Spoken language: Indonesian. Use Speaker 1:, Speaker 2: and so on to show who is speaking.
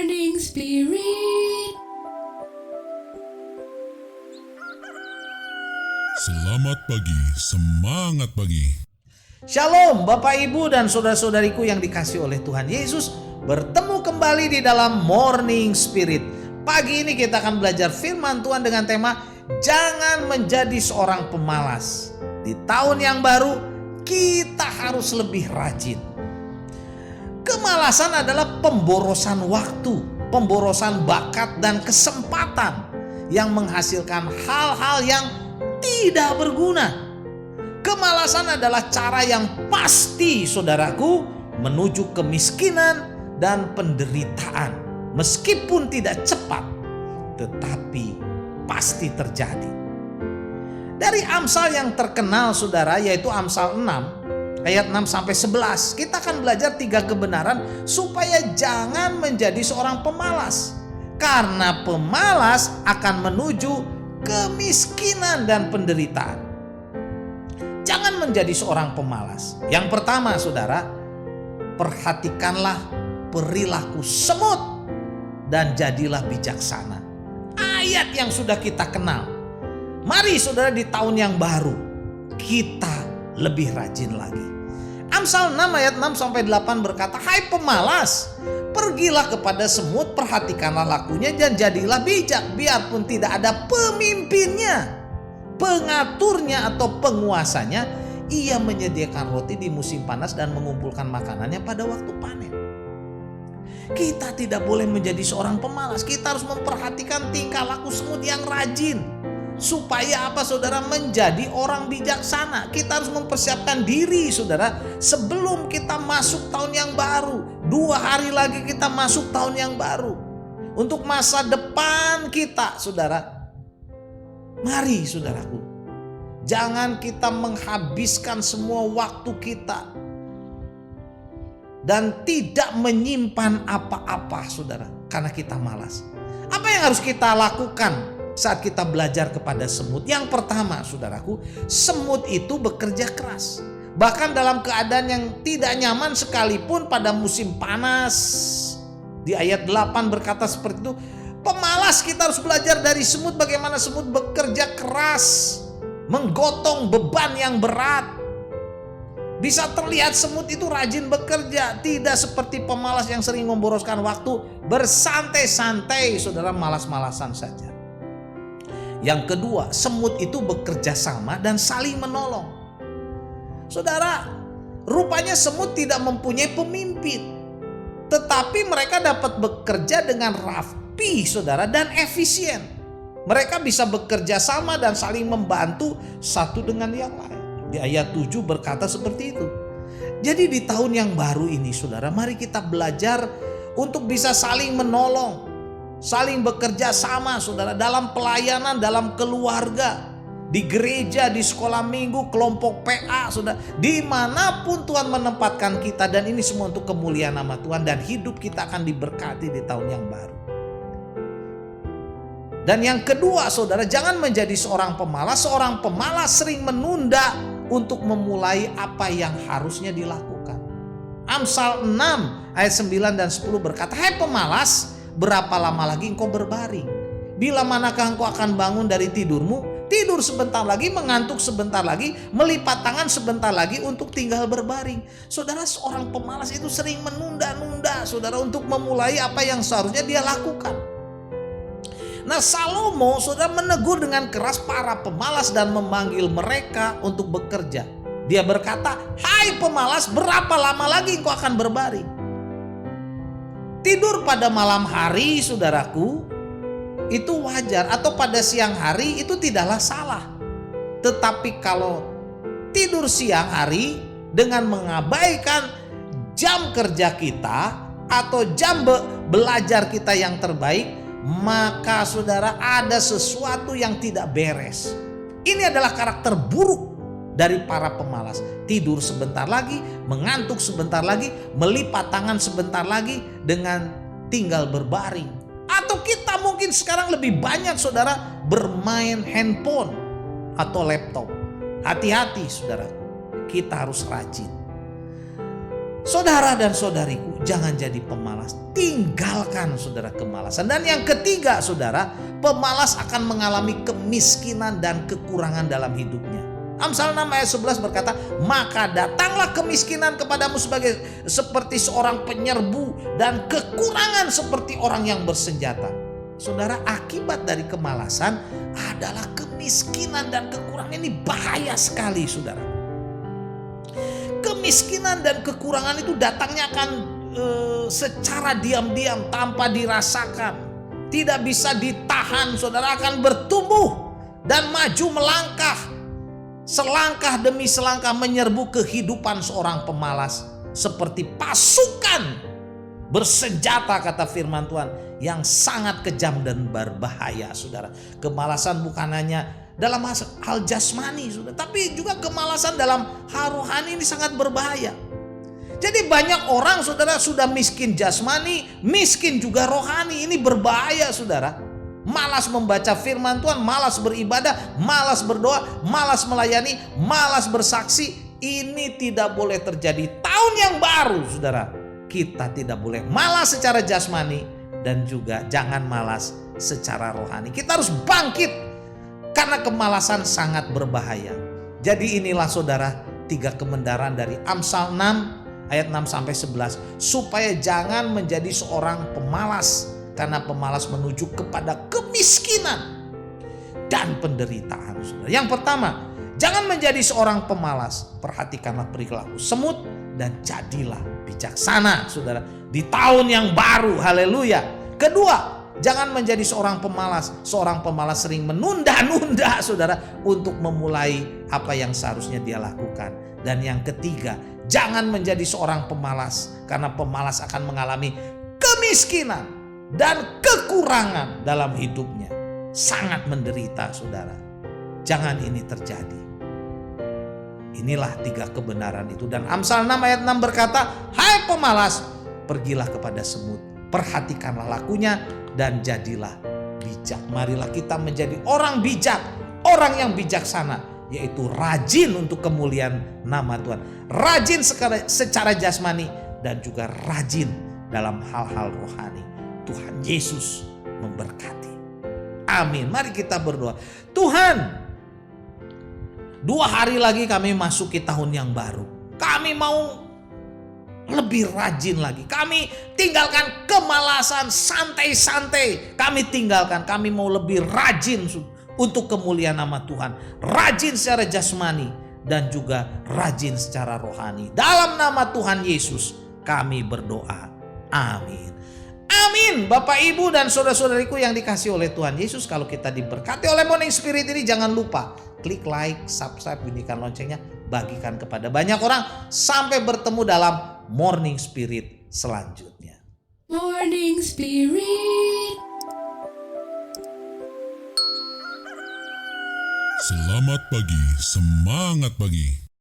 Speaker 1: Morning Spirit.
Speaker 2: Selamat pagi, semangat pagi.
Speaker 3: Shalom Bapak Ibu dan saudara-saudariku yang dikasihi oleh Tuhan Yesus. Bertemu kembali di dalam Morning Spirit. Pagi ini kita akan belajar firman Tuhan dengan tema Jangan menjadi seorang pemalas. Di tahun yang baru kita harus lebih rajin. Kemalasan adalah pemborosan waktu, pemborosan bakat dan kesempatan yang menghasilkan hal-hal yang tidak berguna. Kemalasan adalah cara yang pasti, saudaraku, menuju kemiskinan dan penderitaan. Meskipun tidak cepat, tetapi pasti terjadi. Dari Amsal yang terkenal, saudara, yaitu Amsal 6 ayat 6 sampai 11, kita akan belajar 3 kebenaran supaya jangan menjadi seorang pemalas. Karena pemalas akan menuju kemiskinan dan penderitaan. Jangan menjadi seorang pemalas. Yang pertama, saudara, perhatikanlah perilaku semut dan jadilah bijaksana. Ayat yang sudah kita kenal. Mari saudara, di tahun yang baru kita lebih rajin lagi. Amsal 6 ayat 6 sampai 8 berkata, "Hai pemalas, pergilah kepada semut, perhatikanlah lakunya dan jadilah bijak, biarpun tidak ada pemimpinnya, pengaturnya atau penguasanya, ia menyediakan roti di musim panas dan mengumpulkan makanannya pada waktu panen." Kita tidak boleh menjadi seorang pemalas. Kita harus memperhatikan tingkah laku semut yang rajin. Supaya apa, saudara? Menjadi orang bijaksana. Kita harus mempersiapkan diri, saudara, sebelum kita masuk tahun yang baru. 2 hari lagi kita masuk tahun yang baru. Untuk masa depan kita, saudara. Mari, saudaraku, jangan kita menghabiskan semua waktu kita dan tidak menyimpan apa-apa, saudara, karena kita malas. Apa yang harus kita lakukan saat kita belajar kepada semut? Yang pertama, saudaraku, semut itu bekerja keras. Bahkan dalam keadaan yang tidak nyaman sekalipun pada musim panas. Di ayat 8 berkata seperti itu. Pemalas, kita harus belajar dari semut bagaimana semut bekerja keras, menggotong beban yang berat. Bisa terlihat semut itu rajin bekerja, tidak seperti pemalas yang sering memboroskan waktu bersantai-santai, saudara, malas-malasan saja. Yang kedua, semut itu bekerja sama dan saling menolong. Saudara, rupanya semut tidak mempunyai pemimpin, tetapi mereka dapat bekerja dengan rapi, saudara, dan efisien. Mereka bisa bekerja sama dan saling membantu satu dengan yang lain. Di ayat 7 berkata seperti itu. Jadi di tahun yang baru ini, saudara, mari kita belajar untuk bisa saling menolong, saling bekerja sama, saudara, dalam pelayanan, dalam keluarga, di gereja, di sekolah minggu, kelompok PA, saudara, dimanapun Tuhan menempatkan kita, dan ini semua untuk kemuliaan nama Tuhan, dan hidup kita akan diberkati di tahun yang baru. Dan yang kedua, saudara, jangan menjadi seorang pemalas. Seorang pemalas sering menunda untuk memulai apa yang harusnya dilakukan. Amsal 6 ayat 9 dan 10 berkata, "Hai pemalas, berapa lama lagi engkau berbaring? Bila manakah engkau akan bangun dari tidurmu? Tidur sebentar lagi, mengantuk sebentar lagi, melipat tangan sebentar lagi untuk tinggal berbaring." Saudara, seorang pemalas itu sering menunda-nunda, saudara, untuk memulai apa yang seharusnya dia lakukan. Nah, Salomo, saudara, menegur dengan keras para pemalas dan memanggil mereka untuk bekerja. Dia berkata, "Hai pemalas, berapa lama lagi engkau akan berbaring?" Tidur pada malam hari, saudaraku, itu wajar, atau pada siang hari itu tidaklah salah. Tetapi kalau tidur siang hari dengan mengabaikan jam kerja kita atau jam belajar kita yang terbaik, maka saudara, ada sesuatu yang tidak beres. Ini adalah karakter buruk dari para pemalas. Tidur sebentar lagi, mengantuk sebentar lagi, melipat tangan sebentar lagi dengan tinggal berbaring. Atau kita mungkin sekarang lebih banyak, saudara, bermain handphone atau laptop. Hati-hati, saudara, kita harus rajin. Saudara dan saudariku, jangan jadi pemalas. Tinggalkan saudara kemalasan. Dan yang ketiga saudara, pemalas akan mengalami kemiskinan dan kekurangan dalam hidupnya. Amsal 6 ayat 11 berkata, maka datanglah kemiskinan kepadamu seperti seorang penyerbu dan kekurangan seperti orang yang bersenjata. Saudara, akibat dari kemalasan adalah kemiskinan dan kekurangan. Ini bahaya sekali saudara. Kemiskinan dan kekurangan itu datangnya akan secara diam-diam tanpa dirasakan. Tidak bisa ditahan, saudara, akan bertumbuh dan maju melangkah. Selangkah demi selangkah menyerbu kehidupan seorang pemalas. Seperti pasukan bersenjata, kata firman Tuhan, yang sangat kejam dan berbahaya saudara. Kemalasan bukan hanya dalam hal jasmani saudara, tapi juga kemalasan dalam hal rohani ini sangat berbahaya. Jadi banyak orang saudara sudah miskin jasmani, miskin juga rohani. Ini berbahaya saudara. Malas membaca firman Tuhan, malas beribadah, malas berdoa, malas melayani, malas bersaksi. Ini tidak boleh terjadi. Tahun yang baru saudara, kita tidak boleh malas secara jasmani dan juga jangan malas secara rohani. Kita harus bangkit karena kemalasan sangat berbahaya. Jadi inilah saudara 3 kebenaran dari Amsal 6 ayat 6 sampai 11 supaya jangan menjadi seorang pemalas, karena pemalas menuju kepada kemiskinan dan penderitaan saudara. Yang pertama, jangan menjadi seorang pemalas. Perhatikanlah perilaku semut dan jadilah bijaksana saudara di tahun yang baru. Haleluya. Kedua, jangan menjadi seorang pemalas. Seorang pemalas sering menunda-nunda saudara untuk memulai apa yang seharusnya dia lakukan. Dan yang ketiga, jangan menjadi seorang pemalas, karena pemalas akan mengalami kemiskinan dan kekurangan dalam hidupnya. Sangat menderita saudara. Jangan ini terjadi. Inilah 3 kebenaran itu. Dan Amsal 6 ayat 6 berkata, hai pemalas, pergilah kepada semut, perhatikanlah lakunya dan jadilah bijak. Marilah kita menjadi orang bijak, orang yang bijaksana, yaitu rajin untuk kemuliaan nama Tuhan. Rajin secara jasmani dan juga rajin dalam hal-hal rohani. Tuhan Yesus memberkati. Amin. Mari kita berdoa. Tuhan, 2 hari lagi kami masuki tahun yang baru. Kami mau lebih rajin lagi. Kami tinggalkan kemalasan, santai-santai. Kami tinggalkan. Kami mau lebih rajin untuk kemuliaan nama Tuhan. Rajin secara jasmani dan juga rajin secara rohani. Dalam nama Tuhan Yesus kami berdoa. Amin. Amin. Bapak, Ibu, dan saudara-saudariku yang dikasihi oleh Tuhan Yesus, kalau kita diberkati oleh Morning Spirit ini, jangan lupa klik like, subscribe, bunyikan loncengnya, bagikan kepada banyak orang. Sampai bertemu dalam Morning Spirit selanjutnya.
Speaker 1: Morning Spirit.
Speaker 2: Selamat pagi, semangat pagi.